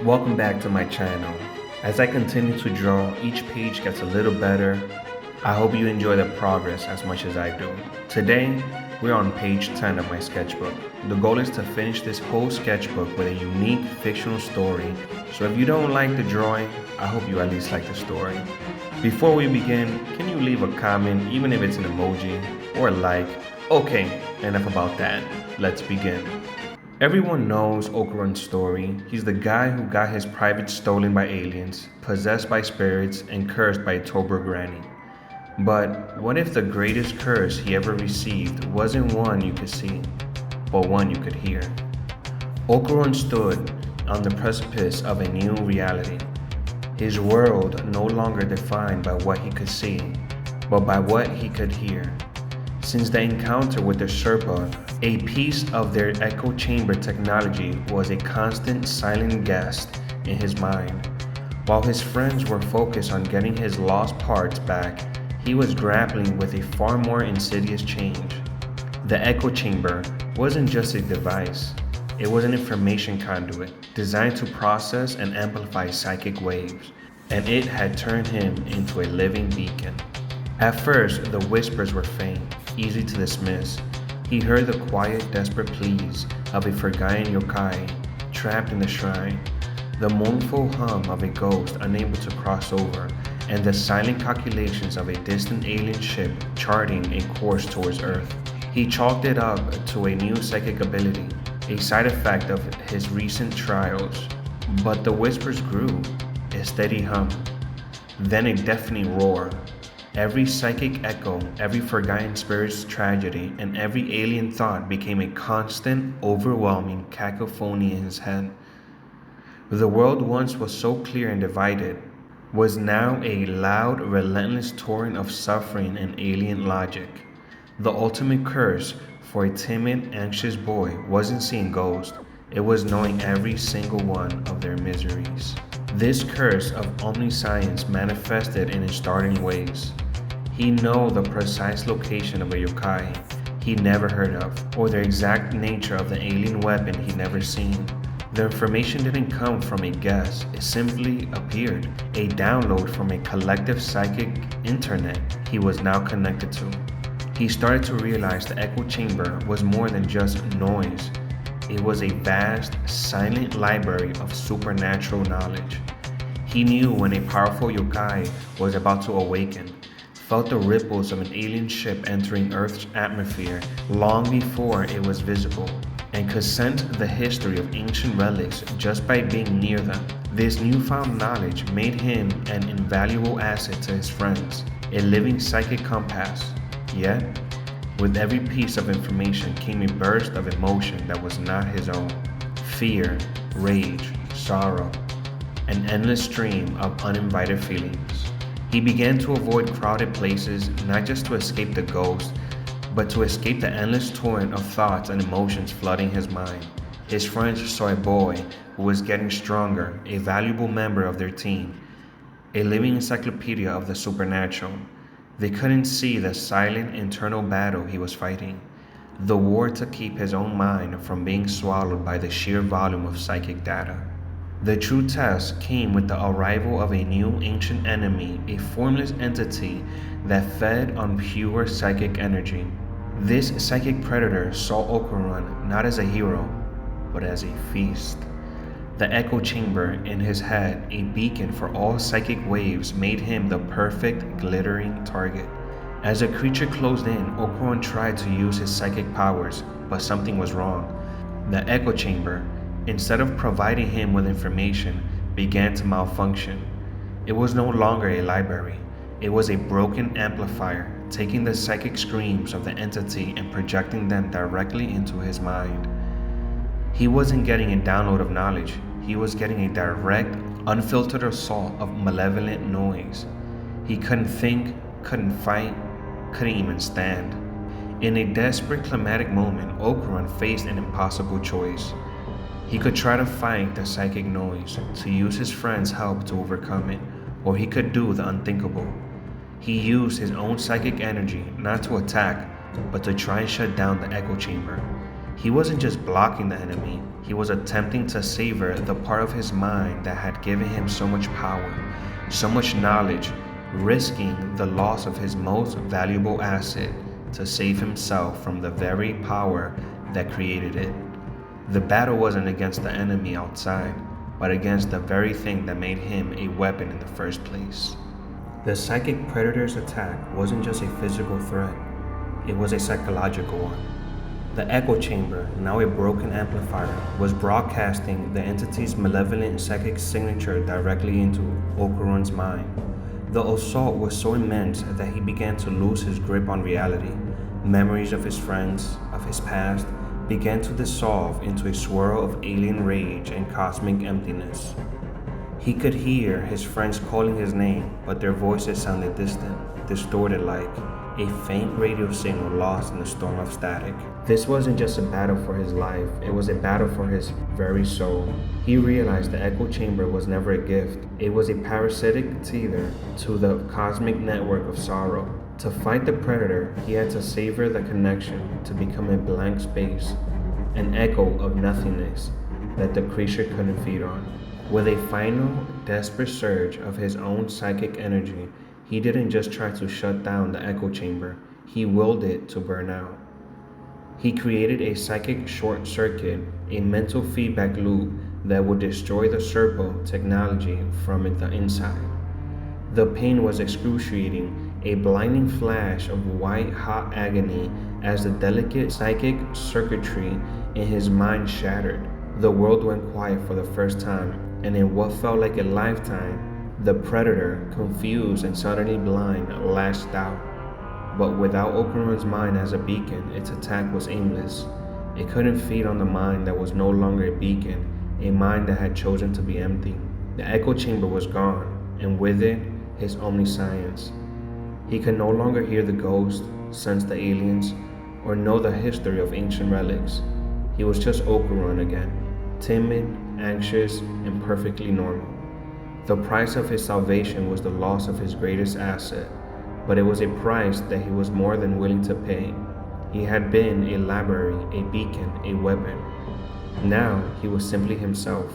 Welcome back to my channel. As I continue to draw, each page gets a little better. I hope you enjoy the progress as much as I do. Today, we're on page 10 of my sketchbook. The goal is to finish this whole sketchbook with a unique fictional story, so if you don't like the drawing, I hope you at least like the story. Before we begin, can you leave a comment, even if it's an emoji, or a like? Okay, enough about that. Let's begin. Everyone knows Okarun's story. He's the guy who got his private stolen by aliens, possessed by spirits, and cursed by a Tober granny. But what if the greatest curse he ever received wasn't one you could see, but one you could hear? Okarun stood on the precipice of a new reality. His world no longer defined by what he could see, but by what he could hear. Since the encounter with the Serpo, a piece of their echo chamber technology was a constant silent guest in his mind. While his friends were focused on getting his lost parts back, he was grappling with a far more insidious change. The echo chamber wasn't just a device, it was an information conduit designed to process and amplify psychic waves, and it had turned him into a living beacon. At first, the whispers were faint, easy to dismiss. He heard the quiet, desperate pleas of a forgotten yokai trapped in the shrine, the mournful hum of a ghost unable to cross over, and the silent calculations of a distant alien ship charting a course towards Earth. He chalked it up to a new psychic ability, a side effect of his recent trials. But the whispers grew, a steady hum, then a deafening roar. Every psychic echo, every forgotten spirit's tragedy, and every alien thought became a constant, overwhelming cacophony in his head. The world once was so clear and divided, was now a loud, relentless torrent of suffering and alien logic. The ultimate curse for a timid, anxious boy wasn't seeing ghosts, it was knowing every single one of their miseries. This curse of omniscience manifested in his startling ways. He knew the precise location of a yokai he never heard of, or the exact nature of the alien weapon he'd never seen. The information didn't come from a guess, it simply appeared, a download from a collective psychic internet he was now connected to. He started to realize the echo chamber was more than just noise. It was a vast, silent library of supernatural knowledge. He knew when a powerful yokai was about to awaken, felt the ripples of an alien ship entering Earth's atmosphere long before it was visible, and could sense the history of ancient relics just by being near them. This newfound knowledge made him an invaluable asset to his friends, a living psychic compass. Yet, with every piece of information came a burst of emotion that was not his own. Fear, rage, sorrow, an endless stream of uninvited feelings. He began to avoid crowded places, not just to escape the ghost, but to escape the endless torrent of thoughts and emotions flooding his mind. His friends saw a boy who was getting stronger, a valuable member of their team, a living encyclopedia of the supernatural. They couldn't see the silent internal battle he was fighting, the war to keep his own mind from being swallowed by the sheer volume of psychic data. The true test came with the arrival of a new ancient enemy, a formless entity that fed on pure psychic energy. This psychic predator saw Okarun not as a hero, but as a feast. The echo chamber in his head, a beacon for all psychic waves, made him the perfect glittering target. As the creature closed in, Okarun tried to use his psychic powers, but something was wrong. The echo chamber, instead of providing him with information, began to malfunction. It was no longer a library. It was a broken amplifier, taking the psychic screams of the entity and projecting them directly into his mind. He wasn't getting a download of knowledge. He was getting a direct, unfiltered assault of malevolent noise. He couldn't think, couldn't fight, couldn't even stand. In a desperate climatic moment, Okarun faced an impossible choice. He could try to fight the psychic noise, to use his friends' help to overcome it, or he could do the unthinkable. He used his own psychic energy not to attack, but to try and shut down the echo chamber. He wasn't just blocking the enemy, he was attempting to savor the part of his mind that had given him so much power, so much knowledge, risking the loss of his most valuable asset to save himself from the very power that created it. The battle wasn't against the enemy outside, but against the very thing that made him a weapon in the first place. The psychic predator's attack wasn't just a physical threat, it was a psychological one. The echo chamber, now a broken amplifier, was broadcasting the entity's malevolent psychic signature directly into Okarun's mind. The assault was so immense that he began to lose his grip on reality. Memories of his friends, of his past, began to dissolve into a swirl of alien rage and cosmic emptiness. He could hear his friends calling his name, but their voices sounded distant, distorted like a faint radio signal lost in a storm of static. This wasn't just a battle for his life, it was a battle for his very soul. He realized the echo chamber was never a gift. It was a parasitic tether to the cosmic network of sorrow. To fight the predator, he had to savor the connection to become a blank space, an echo of nothingness that the creature couldn't feed on. With a final, desperate surge of his own psychic energy, he didn't just try to shut down the echo chamber, he willed it to burn out. He created a psychic short circuit, a mental feedback loop that would destroy the Serpo technology from the inside. The pain was excruciating, a blinding flash of white-hot agony as the delicate psychic circuitry in his mind shattered. The world went quiet for the first time, and in what felt like a lifetime, the predator, confused and suddenly blind, lashed out. But without Okarun's mind as a beacon, its attack was aimless. It couldn't feed on the mind that was no longer a beacon, a mind that had chosen to be empty. The echo chamber was gone, and with it, his omniscience. He could no longer hear the ghosts, sense the aliens, or know the history of ancient relics. He was just Okarun again, timid, anxious, and perfectly normal. The price of his salvation was the loss of his greatest asset, but it was a price that he was more than willing to pay. He had been a library, a beacon, a weapon. Now he was simply himself.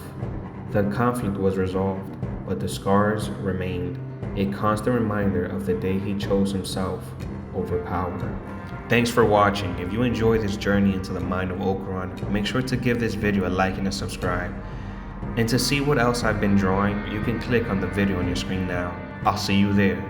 The conflict was resolved, but the scars remained, a constant reminder of the day he chose himself over power. Thanks for watching. If you enjoyed this journey into the mind of Okarun, make sure to give this video a like and a subscribe. And to see what else I've been drawing, you can click on the video on your screen now. I'll see you there.